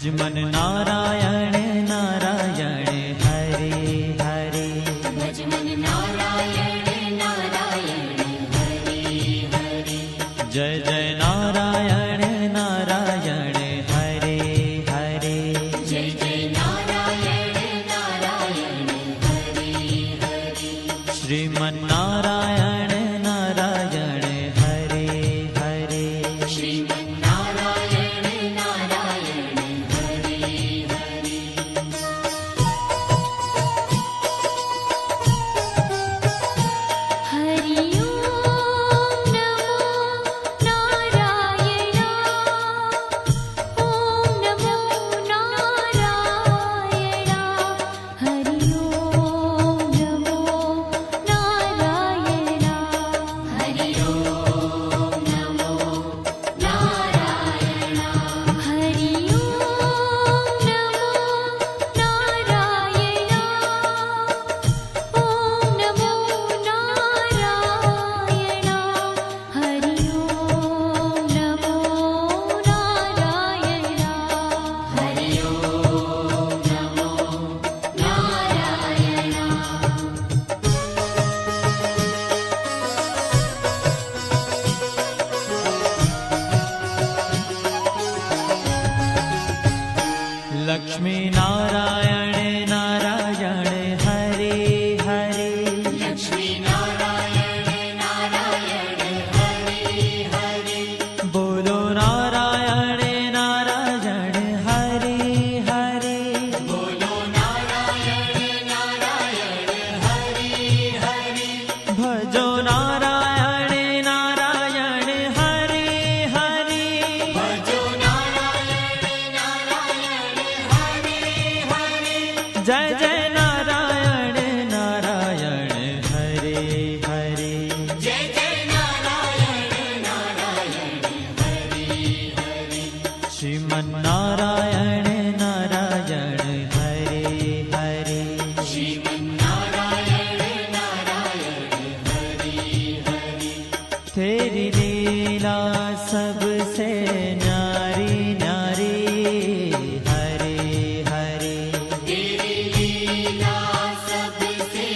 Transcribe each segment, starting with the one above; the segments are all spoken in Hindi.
मन नारायण नारायण हरे हरे। भज मन नारायण नारायण हरे हरे। जय जय नारायण नारायण हरे हरे। जय जय नारायण नारायण हरे हरे। श्रीमन नारायण नारायण हरे हरे। श्रीमन नारायण नारायण हरे हरे। हरि ओम नमो नारायण। ओम नमो नारायण। हरि ओम नमो नारायण। हरि ओम नमो नारायण। हरि ओम नमो नारायण। ओम नमो नारायण। हरि ओम नमो नारायण। हरि ओम नमो नारायण। लक्ष्मी नारायण नारायण हरे हरे। लक्ष्मी नारायण नारायण हरे हरे। बोलो नारायण नारायण हरे हरे। बोलो नारायण नारायण हरे हरे। भजो नारायण नारायण हरे हरे। भजो नारायण नारायण हरे हरे। जय जय नारायण नारायण हरे हरे। जय जय नारायण नारायण हरे हरे। श्रीमन नारायण नारायण हरे हरे। श्रीमन नारायण नारायण हरे हरे। तेरी लीला सबसे न्यारी न्यारी हरे हरे। तेरी लीला सबसे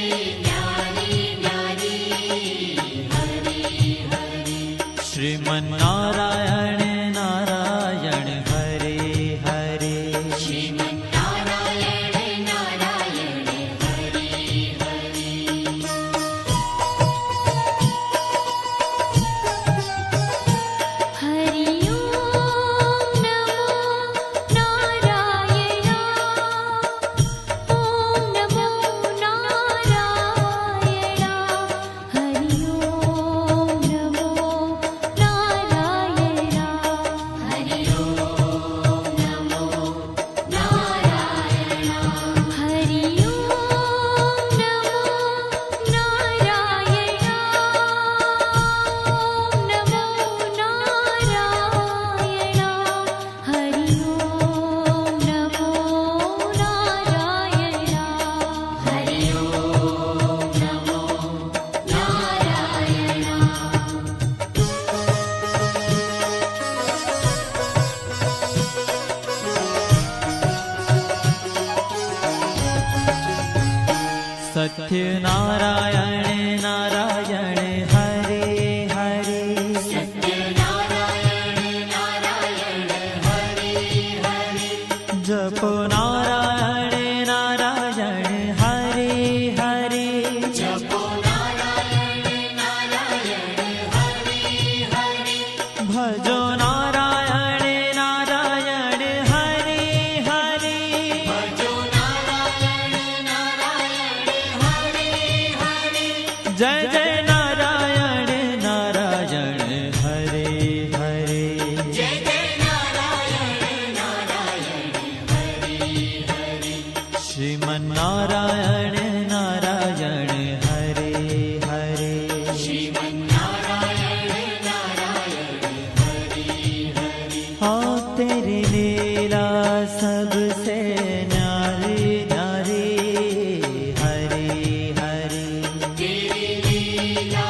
न्यारी न्यारी हरे हरे। श्रीमन नारायण नारायण हरे हरे। श्रीमन नारायण नारायण हरे हरे। हरि ओम नमो नारायण। ओम नमो नारायण। हरि ओम नमो नारायण। हरि ओम नमो नारायण। हरि ओम नमो नारायण। ओम नमो नारायण। हरि ओम नमो नारायण। हरि ओम नमो सत्य नारायण नारायण हरे हरे। सत्य नारायण नारायण हरे हरे। जपो नारायण नारायण हरे हरे। जपो नारायण नारायण हरे हरे। भजो नारायण नारायण हरे हरे। भजो नारायण नारायण हरे हरे। जय जय नारायण नारायण हरे हरे। जय जय नारायण नारायण हरे हरे। श्रीमन नारायण नारायण हरे हरे। श्रीमन नारायण नारायण हरे हरे। हाँ तेरी लीला सबसे न्यारी न्यारी हरे हरे। तेरी लीला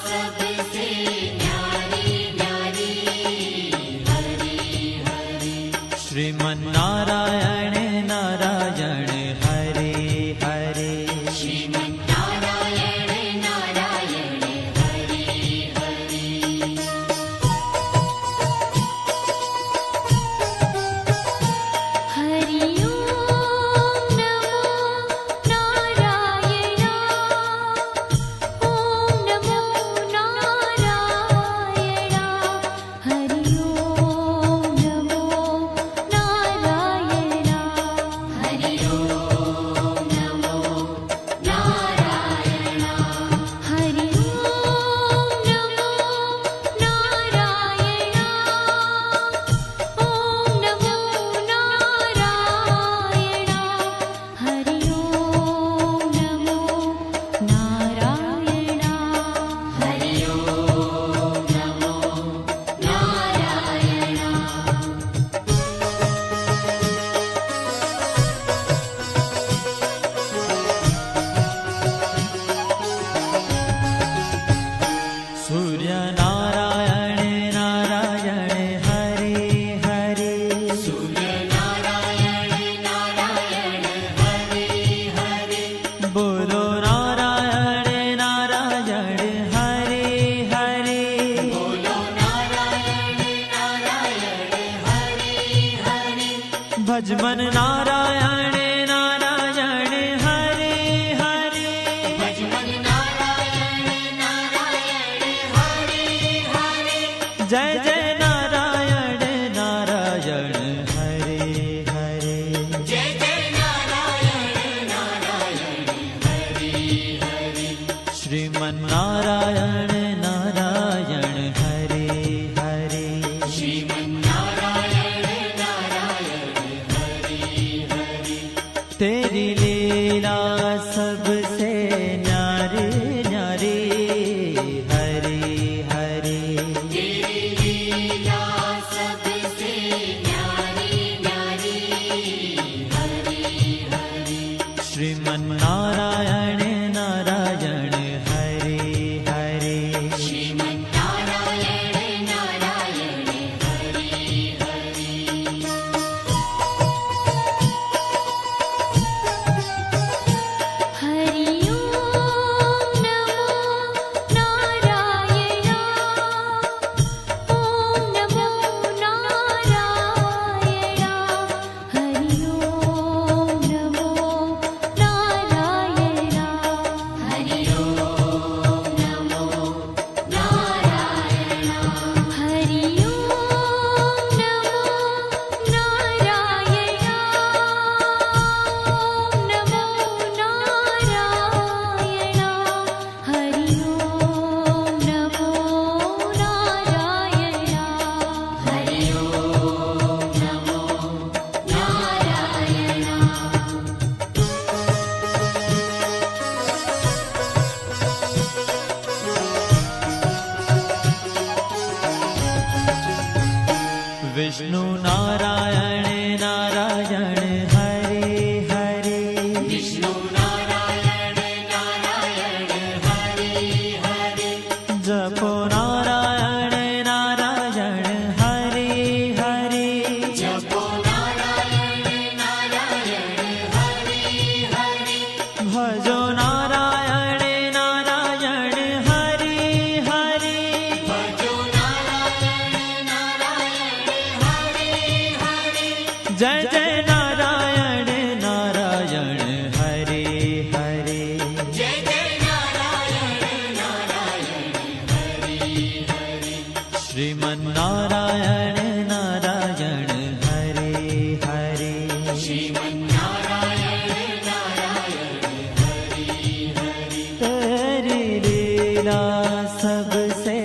सबसे न्यारी न्यारी हरे हरे। श्रीमन नारायण ભજમન નારાયણ નારાયણ હરે હરે ભજમન નારાયણ નારાયણ હરે હરે જય જય નારાયણ નારાયણ હરે હરે જય જય નારાયણ નારાયણ હરે હરે શ્રીમન નારાયણ નારાયણ હરે હરે શ્રીમન નારાયણ નારાયણ હરે હરે तेरी लीला सबसे न्यारी न्यारी हरे हरे तेरी लीला सबसे न्यारी न्यारी हरे हरे श्रीमन नारायण नारायण हरे हरे श्रीमन नारायण नारायण हरे हरे हरि ओम नमो नारायण ओम नमो नारायण हरि ओम नमो नारायण हरि ओम नमो नारायण हरि ओम नमो नारायण ओम नमो नारायण हरि ओम नमो नारायण हरि ओम नमो नारायण विष्णु नारायण नारायण हरे हरे विष्णु नारायण नारायण हरे हरे जपो नारायण नारायण हरे हरे जपो नारायण नारायण हरे हरे भजो नारायण नारायण हरे हरे भजो नारायण नारायण हरे हरे जय जय नारायण नारायण हरे हरे जय जय नारायण नारायण हरे हरे श्रीमन नारायण नारायण हरे हरे श्रीमन नारायण नारायण हरे हरे तेरी लीला सबसे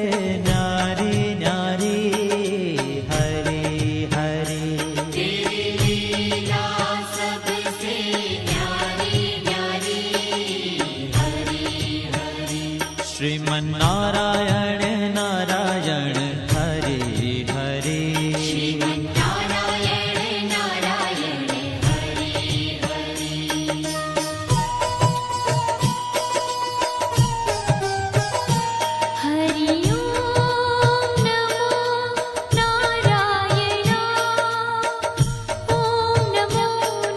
न्यारी न्यारी हरे हरे तेरी लीला सबसे न्यारी न्यारी हरे हरे श्रीमन नारायण नारायण हरे हरे श्रीमन नारायण नारायण हरे हरे हरि ओम नमो नारायण ओम नमो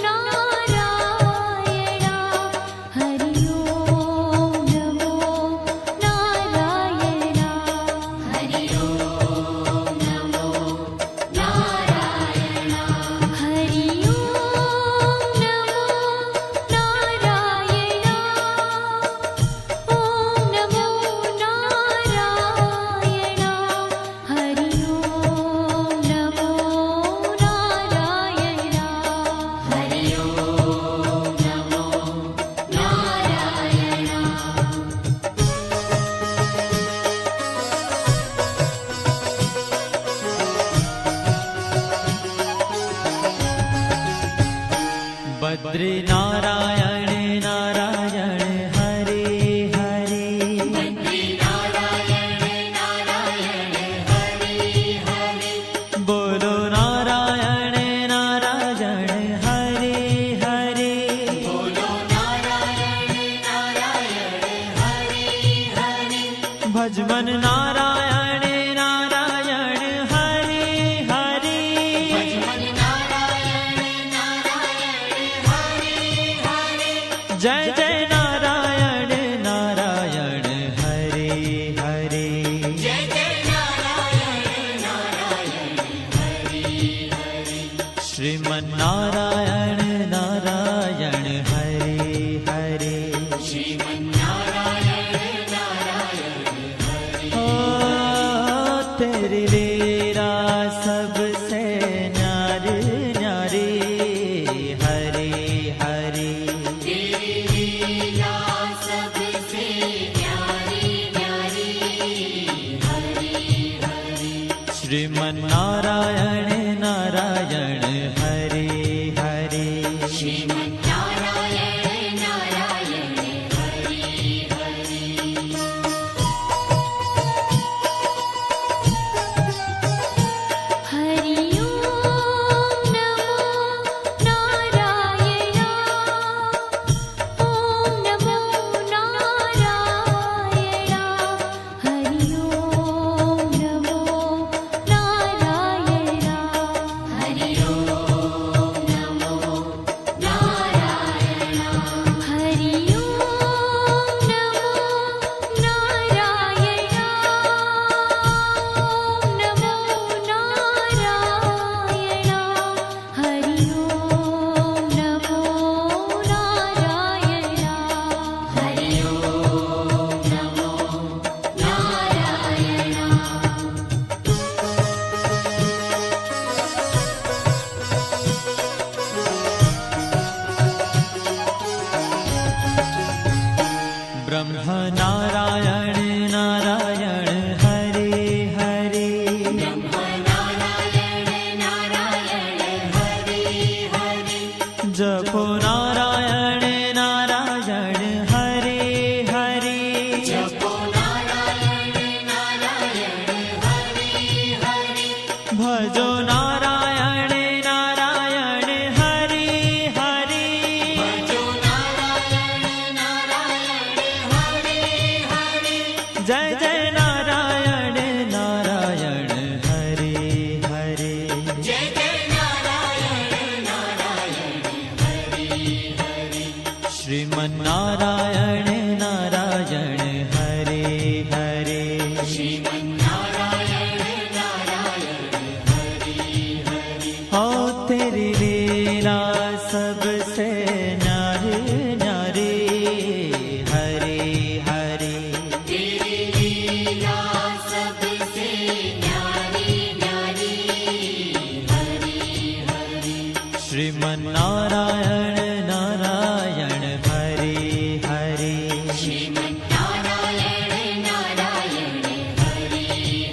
नारायण हरि ओम नमो नारायण हरि ओम नमो नारायण हरि ओम नमो नारायण ओम नमो नारायण हरि ओम नमो नारायण हरि ओम नमो नारायण बद्री नारायण नारायण हरे हरे बद्री नारायण नारायण हरे हरे बोलो नारायण नारायण हरे हरे बोलो नारायण नारायण हरे हरे भजमन नारायण नारायण हरे हरे भजमन नारायण नारायण हरे श्रीमन्नारायण नारायण हरे हरे श्रीमन्नारायण नारायण हरि हरि हरि ओम नमो नारायण ओम नमो नारायण हरि ओम नमो नारायण हरि ओम नमो नारायण हरि ओम नमो नारायण ओम नमो नारायण हरि ओम नमो नारायण हरि ओम नमो नारायण ब्रह्म नारायण नारायण हरे हरे नारायण नारायण हरि हरि जपो नारायण नारायण हरे हरे जपो नारायण नारायण हरि हरि भजो नारायण नारायण हरे हरे भजो नारायण नारायण हरि हरि जय जय नारायण नारायण हरे हरे जय जय नारायण नारायण हरि हरि श्रीमन्नारायण नारायण हरे हरे श्रीमन्नारायण नारायण हरि हरि हो तेरी लीला सबसे न्यारी न्यारी हरे हरे तेरी लीला सबसे न्यारी न्यारी हरि हरि श्रीमन्नारायण नारायण हरे हरे श्रीमन्नारायण नारायण हरि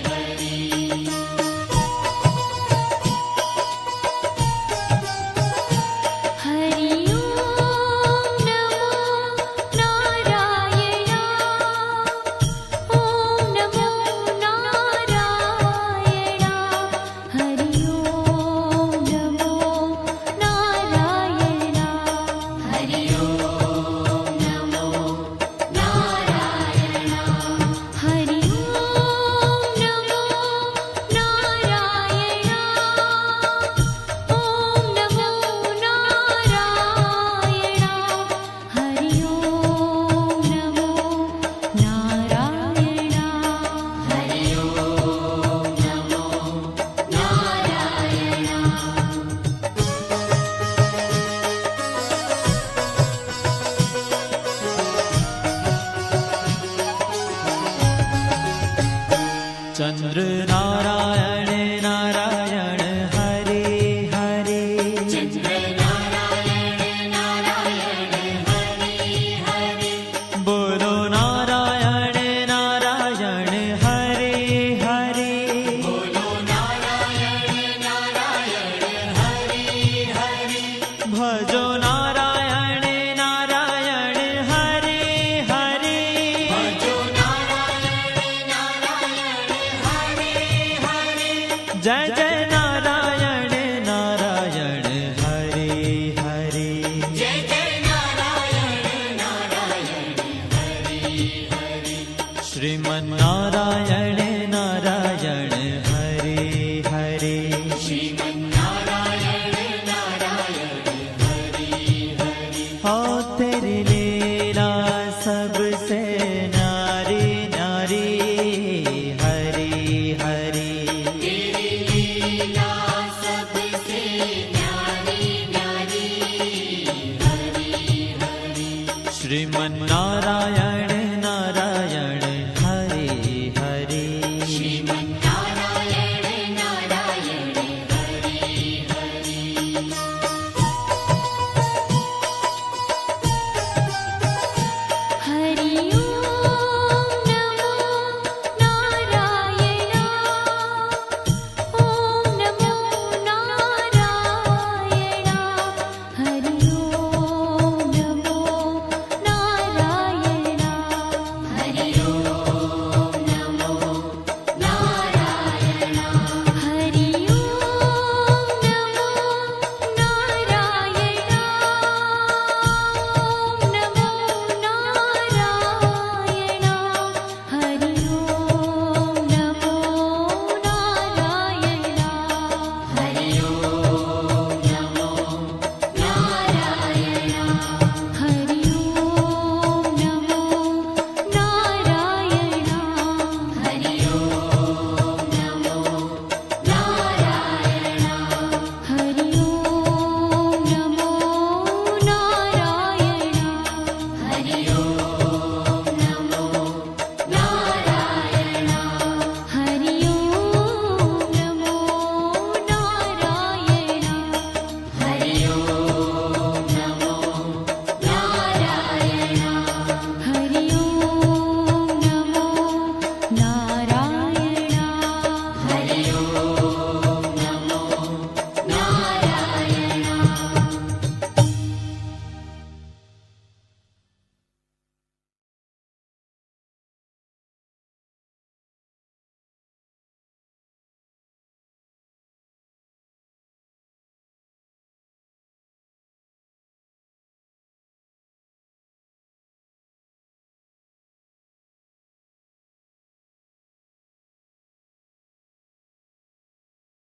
हरि हरि ओम नमो नारायण ओम नमो नारायण हरि ओम नमो नारायण हरि ओम नमो नारायण हरि ओम नमो नारायण ओम नमो नारायण हरि ओम नमो नारायण हरि ओम नमो नारायण चंद्र नारायण नारायण हरे हरे चंद्र नारायण नारायण हरि हरि बोलो नारायण नारायण हरे हरे बोलो नारायण नारायण हरि हरि भजो नारायण नारायण हरे हरे भजो नारायण नारायण हरि हरि जय जय नारायण नारायण हरे हरे जय जय नारायण नारायण हरि हरि श्रीमन्नारायण नारायण हरे हरे श्रीमन्नारायण नारायण हरि हरि हो तेरी लीला सबसे न्यारी न्यारी हरे हरे तेरी लीला सबसे न्यारी न्यारी हरि हरि श्रीमन्नारायण